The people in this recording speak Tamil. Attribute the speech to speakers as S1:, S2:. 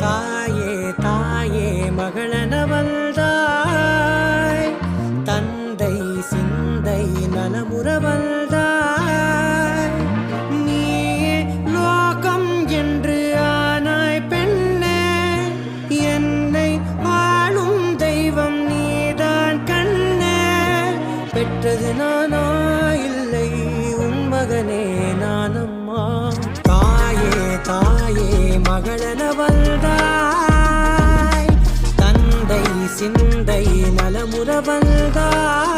S1: தாயே தாயே மகளென வந்தாய், தந்தை சிந்தை நலமுற வந்தாய். நீயே லோகம் என்று ஆனாய் பெண்ணே, என்னை ஆளும் தெய்வம் நீதான் கண்ணே. பெற்றது நானா இல்லை உன் மகனே நானம்மா. தாயே தாயே மகளென வந்தாய், தந்தை சிந்தை நலமுற வந்தாய்.